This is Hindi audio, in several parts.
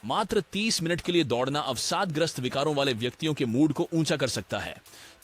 मात्र 30 मिनट के लिए दौड़ना अवसादग्रस्त विकारों वाले व्यक्तियों के मूड को ऊंचा कर सकता है,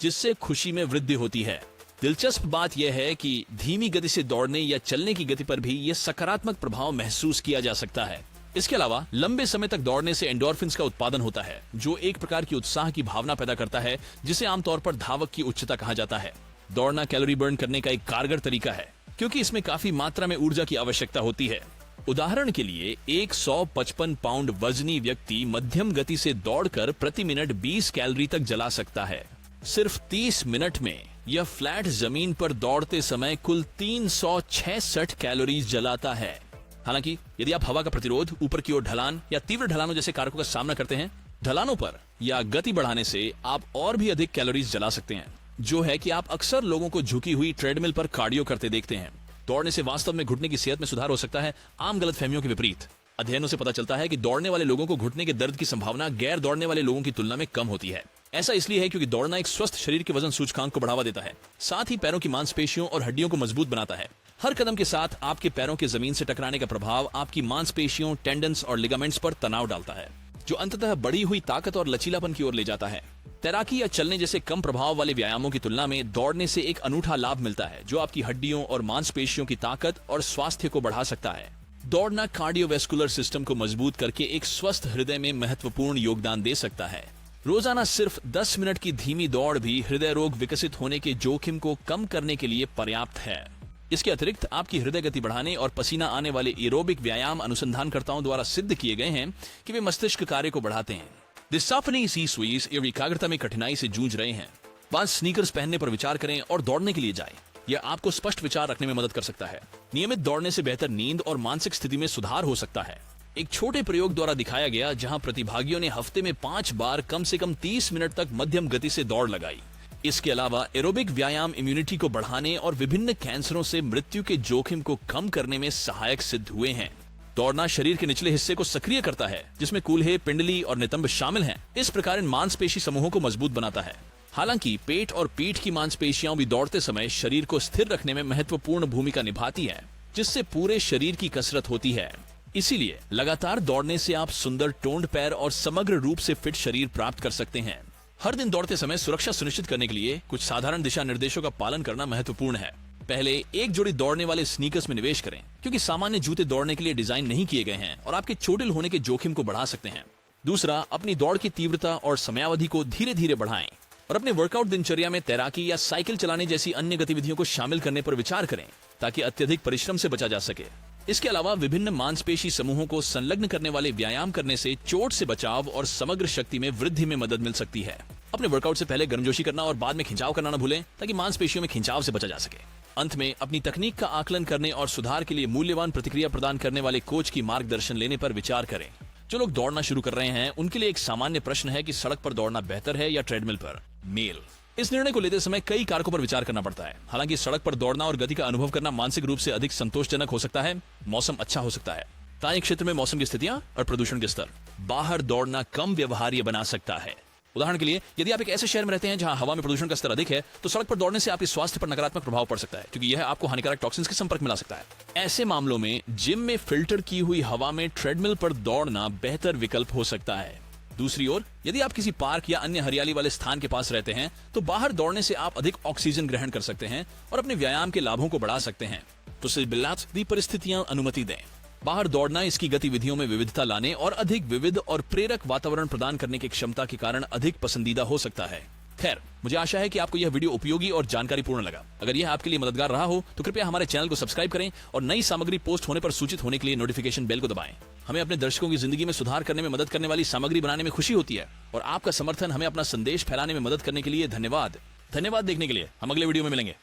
जिससे खुशी में वृद्धि होती है। दिलचस्प बात यह है कि धीमी गति से दौड़ने या चलने की गति पर भी यह सकारात्मक प्रभाव महसूस किया जा सकता है। इसके अलावा लंबे समय तक दौड़ने से एंडोर्फिन्स का उत्पादन होता है, जो एक प्रकार की उत्साह की भावना पैदा करता है, जिसे आमतौर पर धावक की उच्चता कहा जाता है। दौड़ना कैलोरी बर्न करने का एक कारगर तरीका है, क्योंकि इसमें काफी मात्रा में ऊर्जा की आवश्यकता होती है। उदाहरण के लिए एक 155 पाउंड वजनी व्यक्ति मध्यम गति से दौड़कर प्रति मिनट 20 कैलोरी तक जला सकता है। सिर्फ 30 मिनट में यह फ्लैट जमीन पर दौड़ते समय कुल 366 कैलोरीज जलाता है। हालांकि यदि आप हवा का प्रतिरोध, ऊपर की ओर ढलान या तीव्र ढलानों जैसे कारकों का सामना करते हैं, ढलानों पर या गति बढ़ाने से आप और भी अधिक कैलोरीज जला सकते हैं, जो है कि आप अक्सर लोगों को झुकी हुई ट्रेडमिल पर कार्डियो करते देखते हैं। दौड़ने से वास्तव में घुटने की सेहत में सुधार हो सकता है, आम गलतफहमियों के विपरीत। अध्ययनों से पता चलता है कि दौड़ने वाले लोगों को घुटने के दर्द की संभावना गैर दौड़ने वाले लोगों की तुलना में कम होती है। ऐसा इसलिए है क्योंकि दौड़ना एक स्वस्थ शरीर के वजन सूचकांक को बढ़ावा देता है, साथ ही पैरों की मांसपेशियों और हड्डियों को मजबूत बनाता है। हर कदम के साथ आपके पैरों के जमीन से टकराने का प्रभाव आपकी मांसपेशियों, टेंडन्स और लिगामेंट्स पर तनाव डालता है, जो अंततः बढ़ी हुई ताकत और लचीलापन की ओर ले जाता है। तैराकी या चलने जैसे कम प्रभाव वाले व्यायामों की तुलना में दौड़ने से एक अनूठा लाभ मिलता है, जो आपकी हड्डियों और मांसपेशियों की ताकत और स्वास्थ्य को बढ़ा सकता है। दौड़ना कार्डियोवैस्कुलर सिस्टम को मजबूत करके एक स्वस्थ हृदय में महत्वपूर्ण योगदान दे सकता है। रोजाना सिर्फ 10 मिनट की धीमी दौड़ भी हृदय रोग विकसित होने के जोखिम को कम करने के लिए पर्याप्त है। इसके अतिरिक्त आपकी हृदय गति बढ़ाने और पसीना आने वाले एरोबिक व्यायाम अनुसंधानकर्ताओं द्वारा सिद्ध किए गए हैं कि वे मस्तिष्क कार्य को बढ़ाते हैं। दिसाफनी सीस्वीस एकाग्रता में कठिनाई से जूझ रहे हैं, बस स्नीकर्स पहनने पर विचार करें और दौड़ने के लिए जाएं। यह आपको स्पष्ट विचार रखने में मदद कर सकता है। नियमित दौड़ने से बेहतर नींद और मानसिक स्थिति में सुधार हो सकता है। एक छोटे प्रयोग द्वारा दिखाया गया, जहां प्रतिभागियों ने हफ्ते में 5 बार कम से कम 30 मिनट तक मध्यम गति से दौड़ लगाई। इसके अलावा एरोबिक व्यायाम इम्यूनिटी को बढ़ाने और विभिन्न कैंसरों से मृत्यु के जोखिम को कम करने में सहायक सिद्ध हुए हैं। दौड़ना शरीर के निचले हिस्से को सक्रिय करता है, जिसमें कूल्हे, पिंडली और नितंब शामिल हैं। इस प्रकार इन मांसपेशी समूहों को मजबूत बनाता है। हालांकि पेट और पीठ की मांसपेशियां भी दौड़ते समय शरीर को स्थिर रखने में महत्वपूर्ण भूमिका निभाती है, जिससे पूरे शरीर की कसरत होती है। इसीलिए लगातार दौड़ने से आप सुंदर टोन्ड पैर और समग्र रूप से फिट शरीर प्राप्त कर सकते हैं। हर दिन दौड़ते समय सुरक्षा सुनिश्चित करने के लिए कुछ साधारण दिशा निर्देशों का पालन करना महत्वपूर्ण है। पहले, एक जोड़ी दौड़ने वाले स्नीकर्स में निवेश करें, क्योंकि सामान्य जूते दौड़ने के लिए डिजाइन नहीं किए गए हैं और आपके चोटिल होने के जोखिम को बढ़ा सकते हैं। दूसरा, अपनी दौड़ की तीव्रता और समयावधि को धीरे धीरे बढ़ाएं और अपने वर्कआउट दिनचर्या में तैराकी या साइकिल चलाने जैसी अन्य गतिविधियों को शामिल करने पर विचार करें, ताकि अत्यधिक परिश्रम से बचा जा सके। इसके अलावा विभिन्न मांसपेशी समूहों को संलग्न करने वाले व्यायाम करने से चोट से बचाव और समग्र शक्ति में वृद्धि में मदद मिल सकती है। अपने वर्कआउट से पहले गर्मजोशी करना और बाद में खिंचाव करना न भूलें, ताकि मांसपेशियों में खिंचाव से बचा जा सके। अंत में, अपनी तकनीक का आकलन करने और सुधार के लिए मूल्यवान प्रतिक्रिया प्रदान करने वाले कोच की मार्गदर्शन लेने पर विचार करें। जो लोग दौड़ना शुरू कर रहे हैं, उनके लिए एक सामान्य प्रश्न है कि सड़क पर दौड़ना बेहतर है या ट्रेडमिल पर। मेल इस निर्णय को लेते समय कई कारकों पर विचार करना पड़ता है। हालांकि सड़क पर दौड़ना और गति का अनुभव करना मानसिक रूप से अधिक संतोषजनक हो सकता है। मौसम अच्छा हो सकता है। तय क्षेत्र में मौसम की स्थितियां और प्रदूषण के स्तर। बाहर दौड़ना कम व्यवहार्य बना सकता है। उदाहरण के लिए, यदि आप एक ऐसे शहर में रहते हैं जहां हवा में प्रदूषण का स्तर अधिक है, तो सड़क पर दौड़ने से आपके स्वास्थ्य पर नकारात्मक प्रभाव पड़ सकता है, क्योंकि यह आपको हानिकारक टॉक्सिन्स के संपर्क में ला सकता है। ऐसे मामलों में जिम में फिल्टर की हुई हवा में ट्रेडमिल पर दौड़ना बेहतर विकल्प हो सकता है। दूसरी ओर, यदि आप किसी पार्क या अन्य हरियाली वाले स्थान के पास रहते हैं, तो बाहर दौड़ने से आप अधिक ऑक्सीजन ग्रहण कर सकते हैं और अपने व्यायाम के लाभों को बढ़ा सकते हैं। तो सिर्फ परिस्थितियां अनुमति दें। बाहर दौड़ना इसकी गतिविधियों में विविधता लाने और अधिक विविध और प्रेरक वातावरण प्रदान करने की क्षमता के कारण अधिक पसंदीदा हो सकता है। खैर, मुझे आशा है कि आपको यह वीडियो उपयोगी और जानकारीपूर्ण लगा। अगर यह आपके लिए मददगार रहा हो तो कृपया हमारे चैनल को सब्सक्राइब करें और नई सामग्री पोस्ट होने पर सूचित होने के लिए नोटिफिकेशन बेल को दबाएं। हमें अपने दर्शकों की जिंदगी में सुधार करने में मदद करने वाली सामग्री बनाने में खुशी होती है और आपका समर्थन हमें अपना संदेश फैलाने में मदद करने के लिए धन्यवाद। धन्यवाद देखने के लिए। हम अगले वीडियो में मिलेंगे।